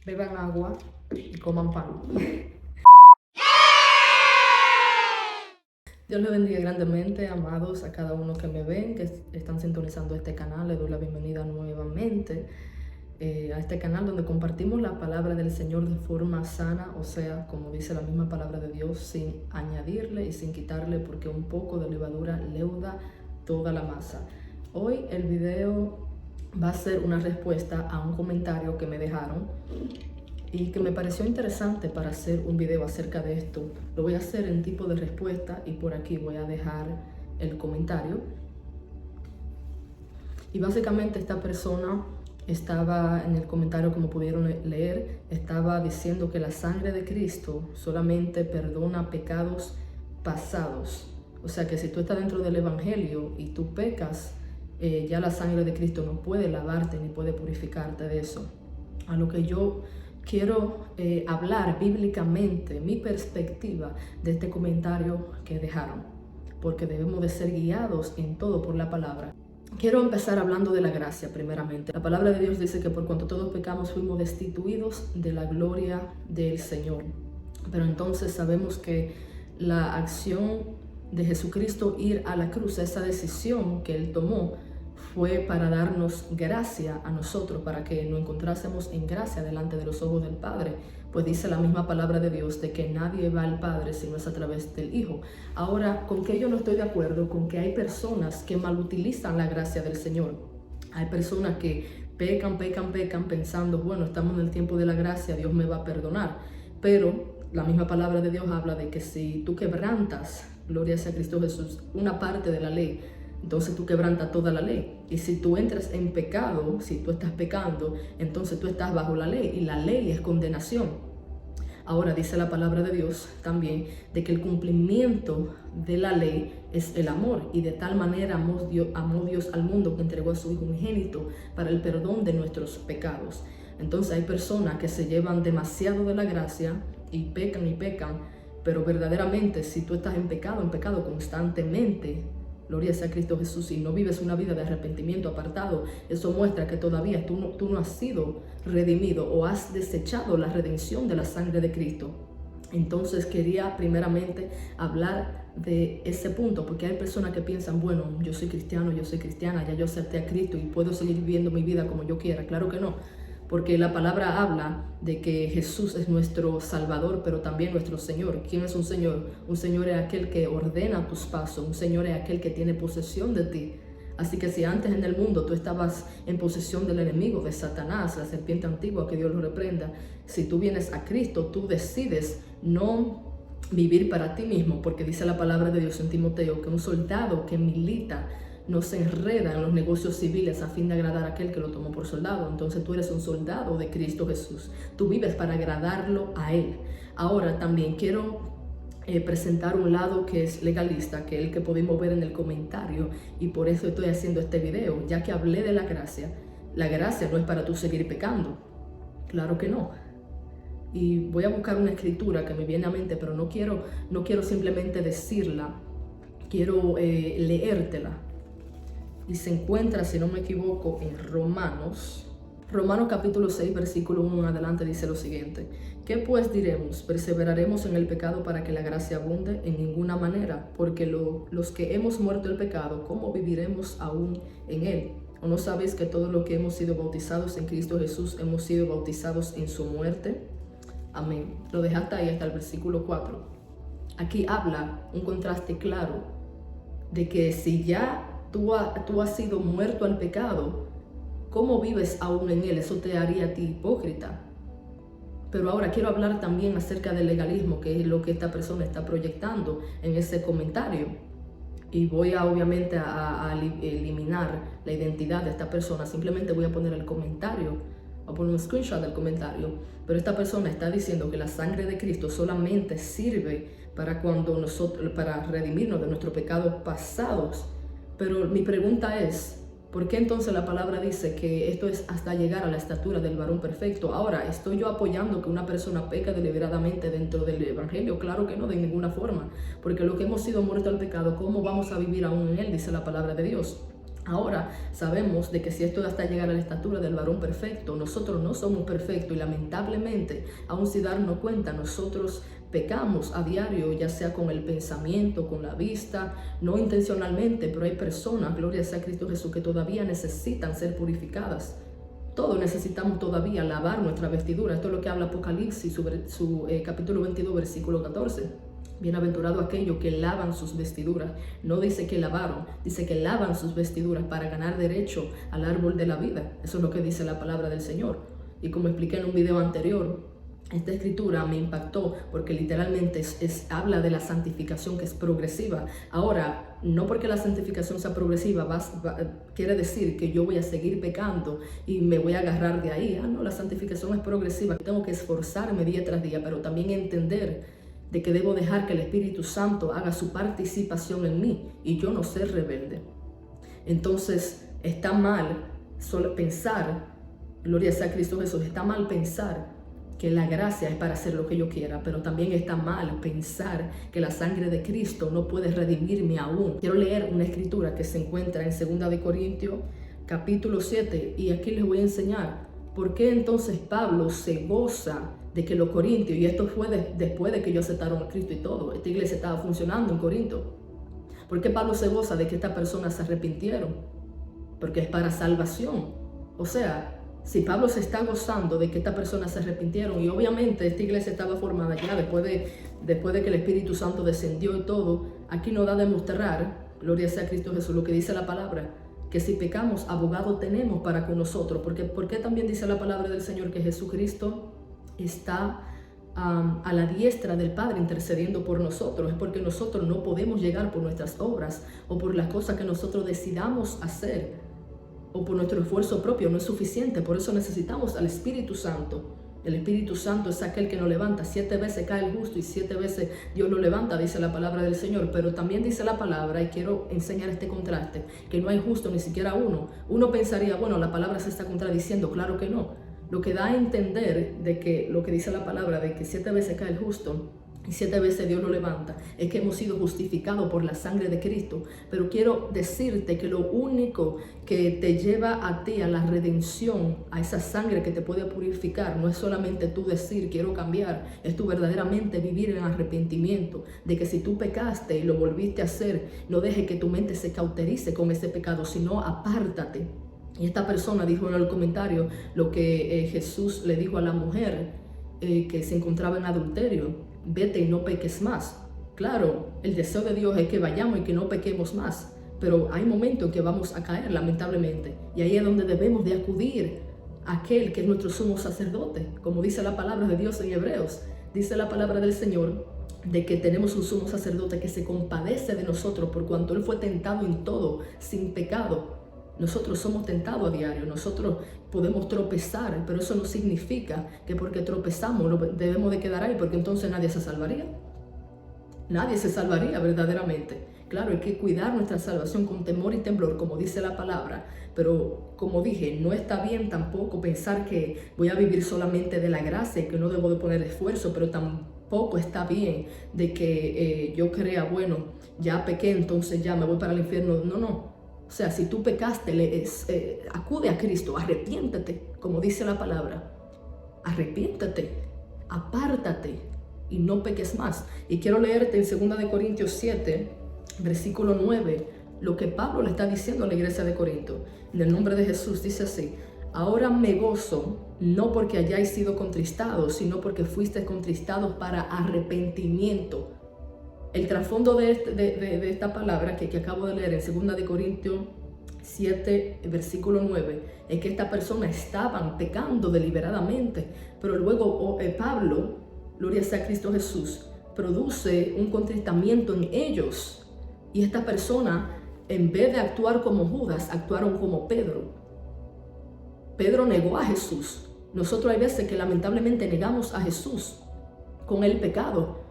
beban agua y coman pan. Dios les bendiga grandemente, amados, a cada uno que me ven, que están sintonizando este canal. Les doy la bienvenida nuevamente a este canal donde compartimos la palabra del Señor de forma sana, o sea, como dice la misma palabra de Dios, sin añadirle y sin quitarle, porque un poco de levadura leuda toda la masa. Hoy el video va a ser una respuesta a un comentario que me dejaron y que me pareció interesante para hacer un video acerca de esto. Lo voy a hacer en tipo de respuesta y por aquí voy a dejar el comentario. Y básicamente esta persona estaba en el comentario, como pudieron leer, estaba diciendo que la sangre de Cristo solamente perdona pecados pasados. O sea que si tú estás dentro del Evangelio y tú pecas, ya la sangre de Cristo no puede lavarte ni puede purificarte de eso. A lo que yo quiero hablar bíblicamente, mi perspectiva de este comentario que dejaron, porque debemos de ser guiados en todo por la palabra. Quiero empezar hablando de la gracia primeramente. La palabra de Dios dice que por cuanto todos pecamos fuimos destituidos de la gloria del Señor. Pero entonces sabemos que la acción de Jesucristo ir a la cruz, esa decisión que Él tomó, fue para darnos gracia a nosotros, para que nos encontrásemos en gracia delante de los ojos del Padre. Pues dice la misma palabra de Dios de que nadie va al Padre si no es a través del Hijo. Ahora, ¿con qué yo no estoy de acuerdo? Con que hay personas que malutilizan la gracia del Señor. Hay personas que pecan pensando, bueno, estamos en el tiempo de la gracia, Dios me va a perdonar. Pero la misma palabra de Dios habla de que si tú quebrantas, gloria sea a Cristo Jesús, una parte de la ley, entonces tú quebrantas toda la ley. Y si tú entras en pecado, si tú estás pecando, entonces tú estás bajo la ley y la ley es condenación. Ahora dice la palabra de Dios también de que el cumplimiento de la ley es el amor, y de tal manera amó Dios al mundo que entregó a su Hijo unigénito para el perdón de nuestros pecados. Entonces hay personas que se llevan demasiado de la gracia y pecan, pero verdaderamente si tú estás en pecado constantemente, gloria sea a Cristo Jesús, y no vives una vida de arrepentimiento apartado, eso muestra que todavía tú no has sido redimido o has desechado la redención de la sangre de Cristo. Entonces quería primeramente hablar de ese punto, porque hay personas que piensan, bueno, yo soy cristiano, yo soy cristiana, ya yo acepté a Cristo y puedo seguir viviendo mi vida como yo quiera. Claro que no. Porque la palabra habla de que Jesús es nuestro Salvador, pero también nuestro Señor. ¿Quién es un Señor? Un Señor es aquel que ordena tus pasos. Un Señor es aquel que tiene posesión de ti. Así que si antes en el mundo tú estabas en posesión del enemigo, de Satanás, la serpiente antigua, que Dios lo reprenda, si tú vienes a Cristo, tú decides no vivir para ti mismo, porque dice la palabra de Dios en Timoteo que un soldado que milita no se enreda en los negocios civiles a fin de agradar a aquel que lo tomó por soldado. Entonces tú eres un soldado de Cristo Jesús. Tú vives para agradarlo a Él. Ahora también quiero presentar un lado que es legalista, que es el que pudimos ver en el comentario, y por eso estoy haciendo este video, ya que hablé de la gracia. La gracia no es para tú seguir pecando. Claro que no. Y voy a buscar una escritura que me viene a mente, pero no quiero simplemente decirla, quiero leértela. Y se encuentra, si no me equivoco, en Romanos capítulo 6, versículo 1 en adelante, dice lo siguiente: ¿qué pues diremos? ¿Perseveraremos en el pecado para que la gracia abunde? En ninguna manera, porque los que hemos muerto el pecado, ¿cómo viviremos aún en él? ¿O no sabéis que todos los que hemos sido bautizados en Cristo Jesús hemos sido bautizados en su muerte? Amén. Lo dejaste ahí hasta el versículo 4. Aquí habla un contraste claro de que si ya tú has sido muerto al pecado, ¿cómo vives aún en él? Eso te haría a ti hipócrita. Pero ahora quiero hablar también acerca del legalismo, que es lo que esta persona está proyectando en ese comentario. Y voy obviamente a eliminar la identidad de esta persona. Simplemente voy a poner el comentario, voy a poner un screenshot del comentario. Pero esta persona está diciendo que la sangre de Cristo solamente sirve para redimirnos de nuestros pecados pasados. Pero mi pregunta es, ¿por qué entonces la palabra dice que esto es hasta llegar a la estatura del varón perfecto? Ahora, ¿estoy yo apoyando que una persona peca deliberadamente dentro del Evangelio? Claro que no, de ninguna forma. Porque lo que hemos sido muertos al pecado, ¿cómo vamos a vivir aún en él? Dice la palabra de Dios. Ahora sabemos de que si esto hasta llegar a la estatura del varón perfecto, nosotros no somos perfectos y lamentablemente, aun sin darnos cuenta, nosotros pecamos a diario, ya sea con el pensamiento, con la vista, no intencionalmente, pero hay personas, gloria sea a Cristo Jesús, que todavía necesitan ser purificadas. Todos necesitamos todavía lavar nuestra vestidura. Esto es lo que habla Apocalipsis, su capítulo 22, versículo 14. Bienaventurado aquellos que lavan sus vestiduras. No dice que lavaron, dice que lavan sus vestiduras para ganar derecho al árbol de la vida. Eso es lo que dice la palabra del Señor. Y como expliqué en un video anterior, esta escritura me impactó porque literalmente habla de la santificación que es progresiva. Ahora, no porque la santificación sea progresiva quiere decir que yo voy a seguir pecando y me voy a agarrar de ahí. No, la santificación es progresiva. Tengo que esforzarme día tras día, pero también entender de que debo dejar que el Espíritu Santo haga su participación en mí y yo no ser rebelde. Entonces, está mal solo pensar, gloria sea a Cristo Jesús, está mal pensar que la gracia es para hacer lo que yo quiera, pero también está mal pensar que la sangre de Cristo no puede redimirme aún. Quiero leer una escritura que se encuentra en 2 de Corintios, capítulo 7, y aquí les voy a enseñar por qué entonces Pablo se goza de que los corintios, y esto fue después de que ellos aceptaron a Cristo y todo, esta iglesia estaba funcionando en Corinto. ¿Por qué Pablo se goza de que estas personas se arrepintieron? Porque es para salvación. O sea, si Pablo se está gozando de que estas personas se arrepintieron, y obviamente esta iglesia estaba formada ya después de que el Espíritu Santo descendió y todo, aquí nos da a demostrar, gloria sea a Cristo Jesús, lo que dice la palabra, que si pecamos, abogado tenemos para con nosotros. ¿Por qué también dice la palabra del Señor que Jesucristo está a la diestra del Padre intercediendo por nosotros? Es porque nosotros no podemos llegar por nuestras obras o por las cosas que nosotros decidamos hacer o por nuestro esfuerzo propio, no es suficiente. Por eso necesitamos al Espíritu Santo. El Espíritu Santo es aquel que nos levanta. 7 veces cae el justo y 7 veces Dios lo levanta, dice la palabra del Señor. Pero también dice la palabra, y quiero enseñar este contraste, que no hay justo ni siquiera uno. Uno pensaría, bueno, la palabra se está contradiciendo. Claro que no. Lo que da a entender de que lo que dice la palabra, de que 7 veces cae el justo y 7 veces Dios lo levanta, es que hemos sido justificados por la sangre de Cristo. Pero quiero decirte que lo único que te lleva a ti a la redención, a esa sangre que te puede purificar, no es solamente tú decir quiero cambiar, es tú verdaderamente vivir en arrepentimiento, de que si tú pecaste y lo volviste a hacer, no deje que tu mente se cauterice con ese pecado, sino apártate. Y esta persona dijo en el comentario lo que Jesús le dijo a la mujer que se encontraba en adulterio: vete y no peques más. Claro, el deseo de Dios es que vayamos y que no pequemos más, pero hay momentos en que vamos a caer, lamentablemente, y ahí es donde debemos de acudir a aquel que es nuestro sumo sacerdote, como dice la palabra de Dios en Hebreos. Dice la palabra del Señor de que tenemos un sumo sacerdote que se compadece de nosotros por cuanto Él fue tentado en todo, sin pecado. Nosotros somos tentados a diario, nosotros podemos tropezar, pero eso no significa que porque tropezamos debemos de quedar ahí, porque entonces nadie se salvaría. Nadie se salvaría verdaderamente. Claro, hay que cuidar nuestra salvación con temor y temblor, como dice la palabra, pero como dije, no está bien tampoco pensar que voy a vivir solamente de la gracia y que no debo de poner esfuerzo, pero tampoco está bien de que yo crea, bueno, ya pequé, entonces ya me voy para el infierno. No. O sea, si tú pecaste, acude a Cristo, arrepiéntate, como dice la palabra. Arrepiéntate, apártate y no peques más. Y quiero leerte en 2 de Corintios 7, versículo 9, lo que Pablo le está diciendo a la iglesia de Corinto. En el nombre de Jesús dice así: ahora me gozo, no porque hayáis sido contristados, sino porque fuisteis contristados para arrepentimiento. El trasfondo de esta palabra que acabo de leer en 2 de Corintios 7, versículo 9, es que esta persona estaban pecando deliberadamente, pero luego Pablo, gloria sea a Cristo Jesús, produce un contristamiento en ellos, y esta persona, en vez de actuar como Judas, actuaron como Pedro. Pedro negó a Jesús. Nosotros hay veces que lamentablemente negamos a Jesús con el pecado.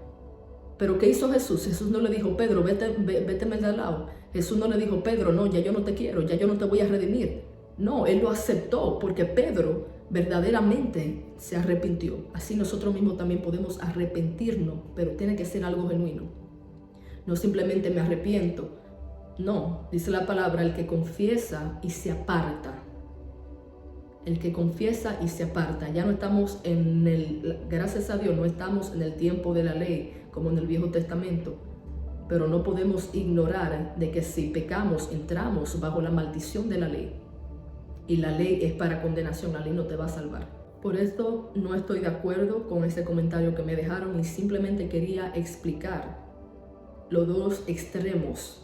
Pero ¿qué hizo Jesús? Jesús no le dijo: Pedro, vete de al lado. Jesús no le dijo: Pedro, no, ya yo no te quiero, ya yo no te voy a redimir. No, Él lo aceptó porque Pedro verdaderamente se arrepintió. Así nosotros mismos también podemos arrepentirnos, pero tiene que ser algo genuino. No simplemente me arrepiento No, dice la palabra, el que confiesa y se aparta. El que confiesa y se aparta. Ya no estamos gracias a Dios, no estamos en el tiempo de la ley como en el Viejo Testamento. Pero no podemos ignorar de que si pecamos, entramos bajo la maldición de la ley. Y la ley es para condenación, la ley no te va a salvar. Por esto no estoy de acuerdo con ese comentario que me dejaron y simplemente quería explicar los dos extremos.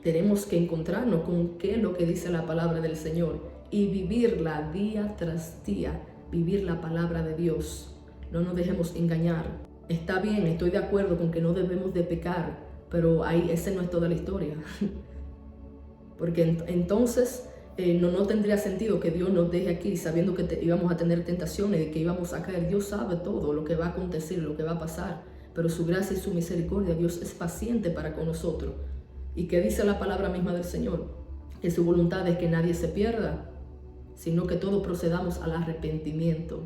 Tenemos que encontrarnos con qué es lo que dice la palabra del Señor y vivirla día tras día, vivir la palabra de Dios. No nos dejemos engañar. Está bien, estoy de acuerdo con que no debemos de pecar, pero esa no es toda la historia. Porque entonces no tendría sentido que Dios nos deje aquí sabiendo que íbamos a tener tentaciones y que íbamos a caer. Dios sabe todo lo que va a acontecer, lo que va a pasar, pero su gracia y su misericordia, Dios es paciente para con nosotros. ¿Y qué dice la palabra misma del Señor? Que su voluntad es que nadie se pierda, sino que todos procedamos al arrepentimiento.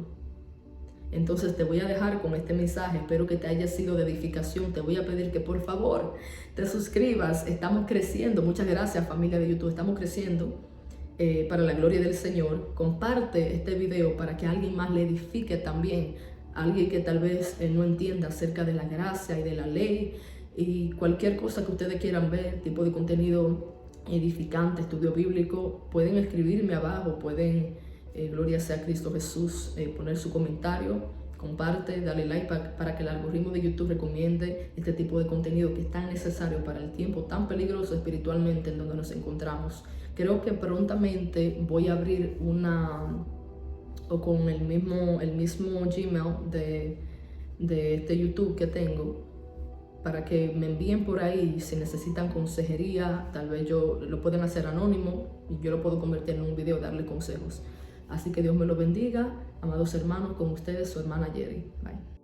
Entonces te voy a dejar con este mensaje, espero que te haya sido de edificación. Te voy a pedir que por favor te suscribas, estamos creciendo. Muchas gracias, familia de YouTube, estamos creciendo para la gloria del Señor. Comparte este video para que alguien más le edifique también, alguien que tal vez no entienda acerca de la gracia y de la ley y cualquier cosa que ustedes quieran ver, tipo de contenido edificante, estudio bíblico. Pueden escribirme abajo, pueden, gloria sea a Cristo Jesús, poner su comentario, comparte, dale like para que el algoritmo de YouTube recomiende este tipo de contenido que es tan necesario para el tiempo tan peligroso espiritualmente en donde nos encontramos. Creo que prontamente voy a abrir con el mismo Gmail de este YouTube que tengo, para que me envíen por ahí si necesitan consejería. Tal vez lo pueden hacer anónimo y yo lo puedo convertir en un video, darle consejos. Así que Dios me lo bendiga, amados hermanos, con ustedes su hermana Jerry. Bye.